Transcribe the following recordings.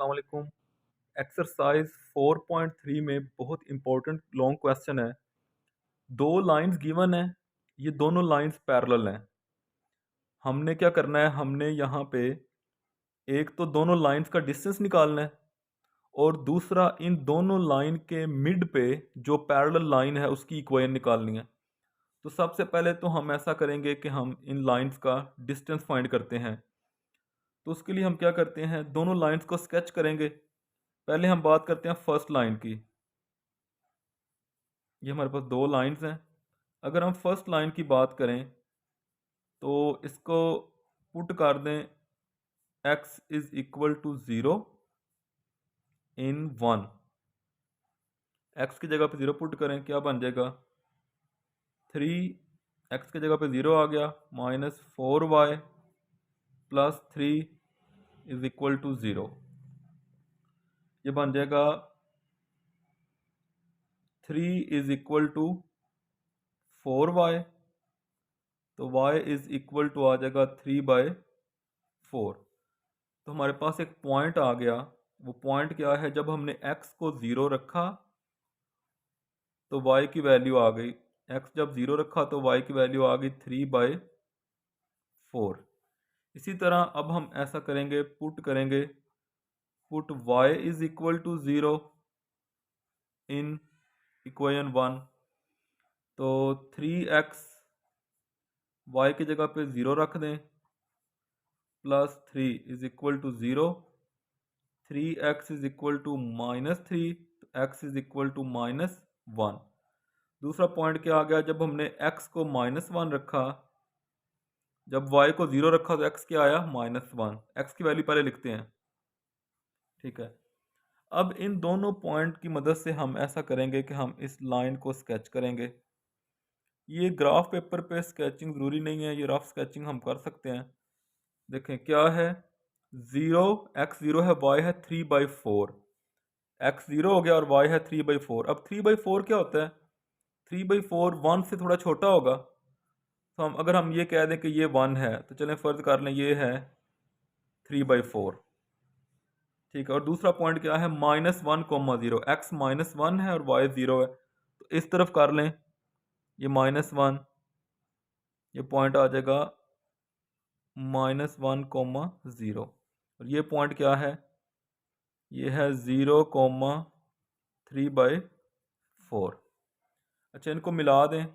अस्सलाम वालेकुम। एक्सरसाइज 4.3 में बहुत इंपॉर्टेंट लॉन्ग क्वेश्चन है। दो लाइंस गिवन है, ये दोनों लाइंस पैरेलल हैं। हमने क्या करना है, हमने यहाँ पे एक तो दोनों लाइंस का डिस्टेंस निकालना है और दूसरा इन दोनों लाइन के मिड पे जो पैरेलल लाइन है उसकी इक्वेशन निकालनी है। तो सबसे पहले तो हम ऐसा करेंगे कि हम इन लाइंस का डिस्टेंस फाइंड करते हैं। तो उसके लिए हम क्या करते हैं, दोनों लाइंस को स्केच करेंगे। पहले हम बात करते हैं फर्स्ट लाइन की। ये हमारे पास दो लाइंस हैं। अगर हम फर्स्ट लाइन की बात करें तो इसको पुट कर दें x is equal to 0 in 1। x की जगह पे 0 पुट करें, क्या बन जाएगा 3। x की जगह पे 0 आ गया, -4y plus 3 is equal to 0। ये बन जाएगा 3 इज इक्वल टू 4y, तो y इज इक्वल टू आ जाएगा 3/4। तो हमारे पास एक पॉइंट आ गया। वो पॉइंट क्या है, जब हमने x को 0 रखा तो y की वैल्यू आ गई, x जब 0 रखा तो y की वैल्यू आ गई 3/4। इसी तरह अब हम ऐसा करेंगे, पुट करेंगे, put y is equal to 0 in equation 1। तो 3x y की जगह पे 0 रख दें plus 3 is equal to 0। 3x is equal to -3, तो x इज इक्वल टू -1। दूसरा पॉइंट क्या आ गया, जब हमने x को -1 रखा, जब y को 0 रखा तो x क्या आया -1। x की वैल्यू पहले लिखते हैं, ठीक है। अब इन दोनों पॉइंट की मदद से हम ऐसा करेंगे कि हम इस लाइन को स्केच करेंगे। ये ग्राफ पेपर पे स्केचिंग ज़रूरी नहीं है, ये रफ स्केचिंग हम कर सकते हैं। देखें क्या है, 0 x 0 है, y है 3/4। x 0 हो गया और y है 3/4। अब 3/4 क्या होता है, 3/4 1 से थोड़ा छोटा होगा। तो अगर हम ये कह दें कि ये 1 है तो चलें फ़र्ज़ कर लें ये है 3/4, ठीक है। और दूसरा पॉइंट क्या है, -1,0, x -1 है और y 0 है, तो इस तरफ कर लें, ये -1, ये पॉइंट आ जाएगा -1,0। और ये पॉइंट क्या है, ये है 0,3/4। अच्छा, इनको मिला दें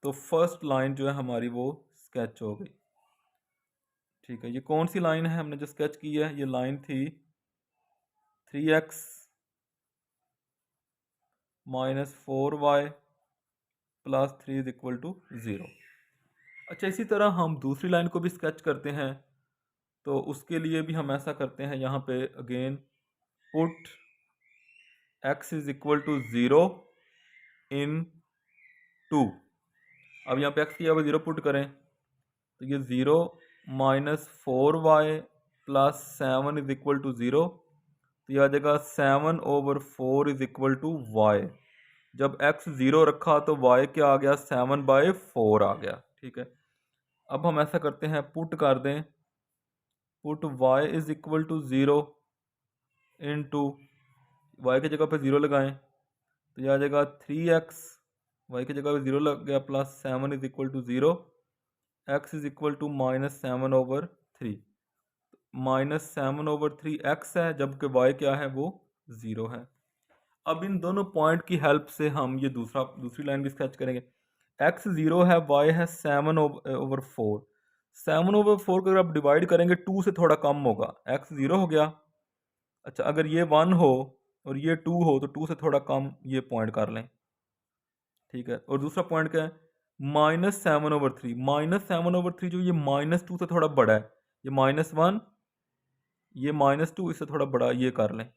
तो फर्स्ट लाइन जो है हमारी वो स्केच हो गई, ठीक है। ये कौन सी लाइन है हमने जो स्केच की है, ये लाइन थी 3x -4y plus 3 is equal to 0। अच्छा, इसी तरह हम दूसरी लाइन को भी स्केच करते हैं। तो उसके लिए भी हम ऐसा करते हैं, यहाँ पे again put x is equal to 0 in 2। अब यहाँ पे x की जगह 0 पुट करें तो ये 0 -4y plus 7 is equal to 0। तो यह आ जाएगा 7/4 इज इक्वल टू y। जब x 0 रखा तो y क्या आ गया 7/4 आ गया, ठीक है। अब हम ऐसा करते हैं, पुट कर दें, put y is equal to 0 in 2। Y की जगह पे 0 लगाएं तो यह आ जाएगा 3x, वाई की जगह पे 0 लग गया, plus 7 is equal to 0। x is equal to -7/3, -7/3 x है, जबकि y क्या है वो 0 है। अब इन दोनों पॉइंट की हेल्प से हम ये दूसरी लाइन भी स्केच करेंगे। x 0 है, y है 7/4। 7/4 को अगर आप डिवाइड करेंगे 2 से थोड़ा कम होगा, x 0 हो गया। अच्छा, अगर ये 1 हो और ये 2 हो तो 2 से थोड़ा कम ये पॉइंट कर लें, ठीक है। और दूसरा पॉइंट क्या है, -7/3। -7/3 जो ये -2 से थोड़ा बड़ा है, ये -1, ये -2, इससे थोड़ा बड़ा ये कर लें।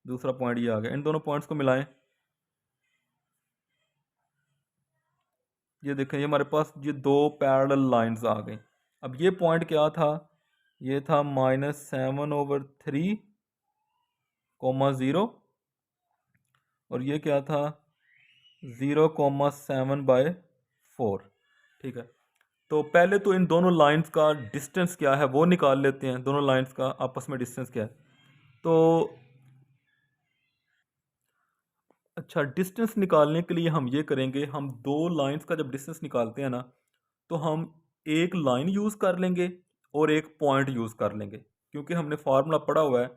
दूसरा पॉइंट ये आ गया। इन दोनों पॉइंट्स को मिलाएं, ये देखें, ये हमारे पास ये दो पैरेलल लाइंस आ गई। अब ये पॉइंट क्या था, ये था -7/3, 0, और ये क्या था 0,7/4, ठीक है। तो पहले तो इन दोनों लाइंस का डिस्टेंस क्या है वो निकाल लेते हैं, दोनों लाइंस का आपस में डिस्टेंस क्या है। तो अच्छा, डिस्टेंस निकालने के लिए हम ये करेंगे, हम दो लाइंस का जब डिस्टेंस निकालते हैं ना, तो हम एक लाइन यूज़ कर लेंगे और एक पॉइंट यूज़ कर लेंगे, क्योंकि हमने फार्मूला पढ़ा हुआ है।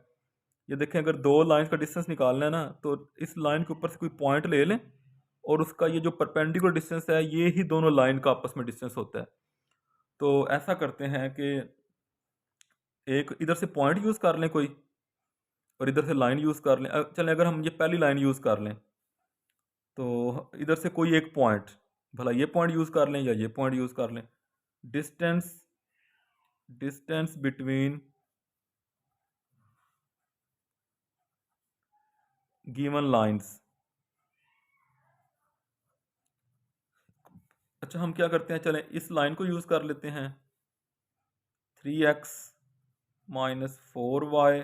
ये देखें, अगर दो लाइंस का डिस्टेंस निकालना है ना, तो इस लाइन के ऊपर से कोई पॉइंट ले लें और उसका ये जो परपेंडिकुलर डिस्टेंस है, ये ही दोनों लाइन का आपस में डिस्टेंस होता है। तो ऐसा करते हैं कि एक इधर से पॉइंट यूज़ कर लें कोई, और इधर से लाइन यूज़ कर लें। चलें, अगर हम ये पहली लाइन यूज़ कर लें, तो इधर से कोई एक पॉइंट, भला ये पॉइंट यूज़ कर लें या ये पॉइंट यूज़ कर लें। Distance distance between given lines. अच्छा, हम क्या करते हैं, चलें इस लाइन को यूज़ कर लेते हैं। 3x minus 4y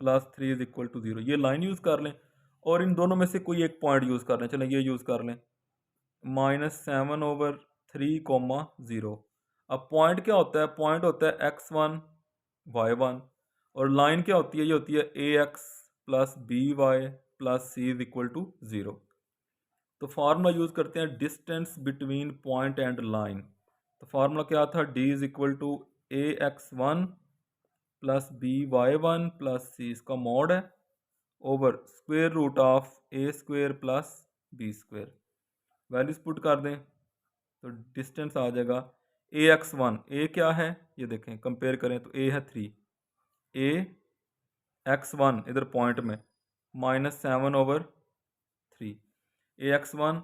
plus 3 is equal to 0, ये लाइन यूज़ कर लें, और इन दोनों में से कोई एक पॉइंट यूज़ कर लें। चलें ये यूज़ कर लें, -7/3, 0। अब पॉइंट क्या होता है, पॉइंट होता है x1 y1, और लाइन क्या होती है, ये होती है ax plus by plus c is equal to 0। तो फार्मूला यूज़ करते हैं distance between point and line. तो फार्मूला क्या था, d is equal to ax1 plus by1 plus c, इसका मॉड है, over square root of a square plus b square. Values put कर दें तो डिस्टेंस आ जाएगा ax1, a क्या है ये देखें, कंपेयर करें तो a है 3, ax1 इधर पॉइंट में -7/3, ax1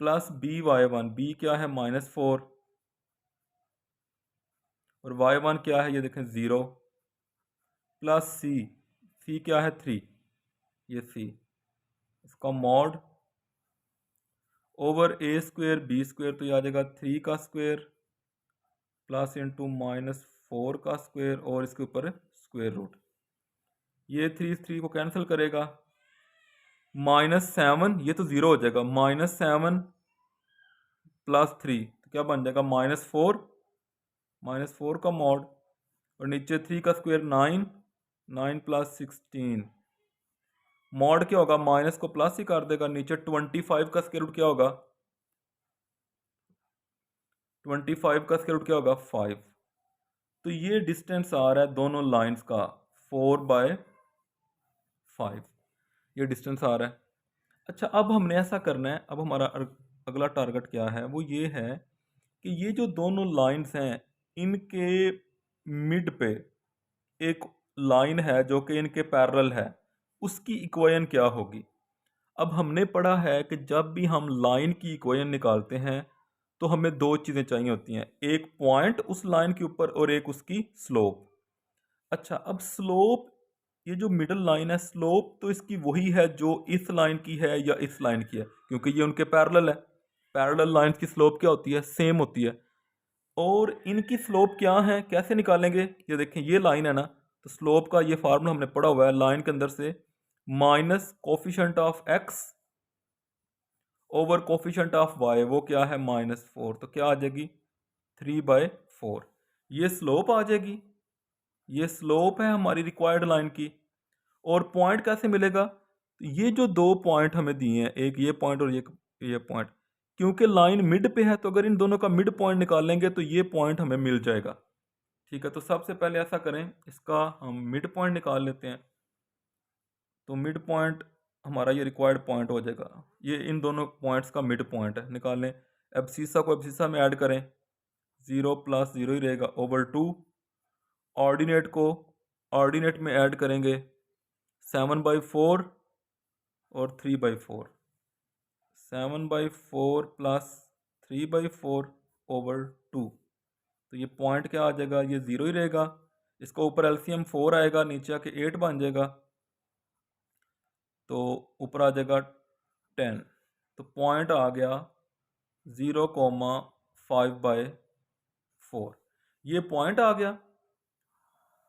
प्लस by1, b क्या है -4, और y1 क्या है ये देखें 0, प्लस c क्या है 3, ये c, इसका mod over a square b square, तो ये आ जाएगा 3 का स्क्वेयर प्लस इंटू -4 का स्क्वेयर, और इसके ऊपर स्क्वेयर रूट। ये 3 को कैंसिल करेगा, -7, ये तो 0 हो जाएगा, -7 प्लस 3 तो क्या बन जाएगा -4 का मॉड, और नीचे 3 का स्क्वेयर 9, 9 प्लस 16, मॉड क्या होगा, माइनस को प्लस ही कर देगा, नीचे 25 का स्क्वायर रूट क्या होगा, 25 का स्क्वायर रूट क्या होगा 5। तो ये डिस्टेंस आ रहा है दोनों लाइंस का 4/5, ये डिस्टेंस आ रहा है। अच्छा, अब हमने ऐसा करना है, अब हमारा अगला टारगेट क्या है, वो ये है कि ये जो दोनों लाइंस हैं, इनके मिड पे एक लाइन है जो कि इनके पैरेलल है, उसकी इक्वेशन क्या होगी। अब हमने पढ़ा है कि जब भी हम लाइन की इक्वेशन निकालते हैं तो हमें दो चीज़ें चाहिए होती हैं, एक पॉइंट उस लाइन के ऊपर और एक उसकी स्लोप। अच्छा, अब स्लोप, ये जो मिडल लाइन है, स्लोप तो इसकी वही है जो इस लाइन की है या इस लाइन की है, क्योंकि ये उनके पैरेलल है। पैरेलल लाइंस की स्लोप क्या होती है, सेम होती है। और इनकी स्लोप क्या है, कैसे निकालेंगे, ये देखें, ये लाइन है ना, तो स्लोप का ये फार्मूला हमने पढ़ा हुआ है, लाइन के अंदर से minus coefficient of x over coefficient of y, वो क्या है -4, तो क्या आ जाएगी 3/4, ये स्लोप आ जाएगी। ये स्लोप है हमारी रिक्वायर्ड लाइन की। और पॉइंट कैसे मिलेगा, तो ये जो दो पॉइंट हमें दिए हैं, एक ये पॉइंट और ये पॉइंट, क्योंकि लाइन मिड पे है, तो अगर इन दोनों का मिड पॉइंट निकालेंगे तो ये पॉइंट हमें मिल जाएगा। ठीक है, तो सबसे पहले ऐसा करें, इसका हम मिड पॉइंट निकाल लेते हैं। तो मिड पॉइंट हमारा ये रिक्वायर्ड पॉइंट हो जाएगा, ये इन दोनों पॉइंट्स का मिड पॉइंट है, निकाल लें। एब्सिसा को एब्सिसा में ऐड करें, 0 प्लस 0 ही रहेगा ओवर 2, ऑर्डिनेट को ऑर्डिनेट में ऐड करेंगे 7/4 और 3/4, 7/4 प्लस 3/4 ओवर 2, तो ये पॉइंट क्या आ जाएगा, ये 0 ही रहेगा। इसका ऊपर एलसीएम 4 आएगा, नीचे आके 8 बन जाएगा, तो ऊपर आ जाएगा 10, तो पॉइंट आ गया 0,5/4, ये पॉइंट आ गया।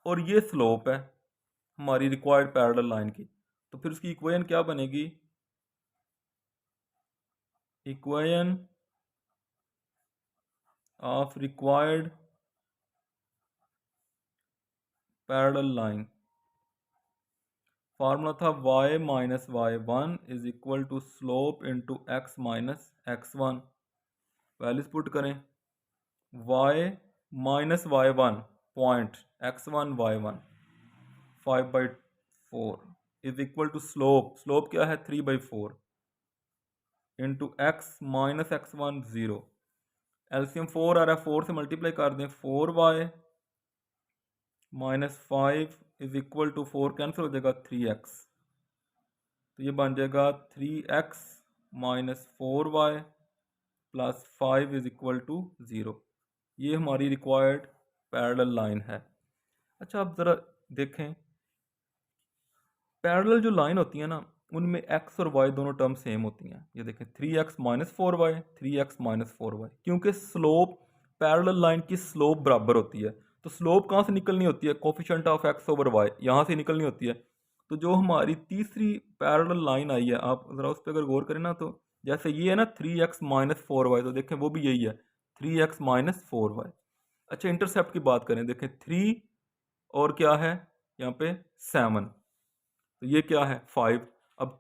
और ये स्लोप है हमारी रिक्वायर्ड पैरेलल लाइन की, तो फिर उसकी इक्वेशन क्या बनेगी, equation of required parallel line, formula था y minus y1 is equal to slope into x minus x1। Values put करें, y minus y1 point x1 y1 5/4 is equal to slope, slope क्या है 3/4 into x minus x1 0। LCM 4 आ रहा है, 4 से multiply कर दें, 4y minus 5 is equal to 4 cancel हो जाएगा 3x, तो ये बन जाएगा 3x minus 4y plus 5 is equal to 0। ये हमारी रिक्वायर्ड पैरेलल लाइन है। अच्छा आप ज़रा देखें, पैरेलल जो लाइन होती है ना उनमें x और y दोनों टर्म सेम होती हैं। ये देखें 3x minus 4y, 3x minus 4y, क्योंकि स्लोप पैरेलल लाइन की स्लोप बराबर होती है। तो स्लोप कहाँ से निकलनी होती है, coefficient of x over y, यहाँ से निकलनी होती है। तो जो हमारी तीसरी पैरेलल लाइन आई है, आप ज़रा उस पर अगर गौर करें ना, तो जैसे ये है ना 3x माइनस 4y, तो देखें वो भी यही है 3x माइनस 4y। अच्छा इंटरसेप्ट की बात करें, देखें 3 और क्या है यहाँ पे 7, तो ये क्या है 5। अब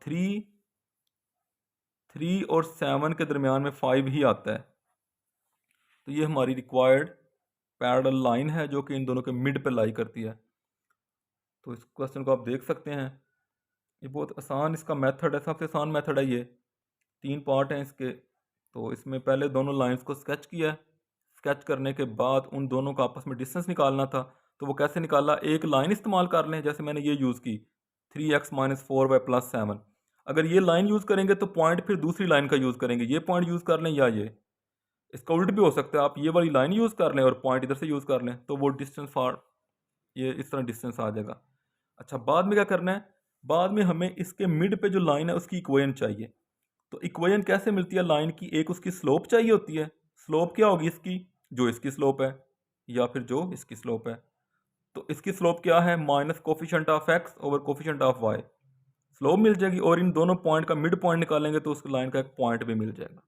3 और 7 के दरमियान में 5 ही आता है, तो ये हमारी रिक्वायर्ड पैरेलल लाइन है जो कि इन दोनों के मिड पे लाई करती है। तो इस क्वेश्चन को आप देख सकते हैं, ये बहुत आसान इसका मेथड है, सबसे आसान मेथड है ये। 3 पार्ट हैं इसके, तो इसमें पहले दोनों लाइंस को स्केच किया है, स्केच करने के बाद उन दोनों का आपस में डिस्टेंस निकालना था। तो वो कैसे निकाला, एक लाइन इस्तेमाल कर लें, जैसे मैंने ये यूज़ की 3x माइनस 4y प्लस 7। अगर ये लाइन यूज़ करेंगे तो पॉइंट फिर दूसरी लाइन का यूज़ करेंगे, ये पॉइंट यूज़ कर लें या ये, इसका उल्ट भी हो सकता है, आप ये वाली लाइन यूज़ कर लें और पॉइंट इधर से यूज़ कर लें, तो वो डिस्टेंस फार ये इस तरह डिस्टेंस आ जाएगा। अच्छा बाद में क्या करना है, बाद में हमें इसके मिड पे जो लाइन है उसकी इक्वेशन चाहिए। तो इक्वेशन कैसे मिलती है लाइन की, एक उसकी स्लोप चाहिए होती है। स्लोप क्या होगी इसकी, जो इसकी स्लोप है या फिर जो इसकी स्लोप है। तो इसकी स्लोप क्या है, minus coefficient of x over coefficient of y, slope मिल जाएगी। और इन दोनों पॉइंट का मिड पॉइंट निकालेंगे तो उस लाइन का एक पॉइंट भी मिल जाएगा।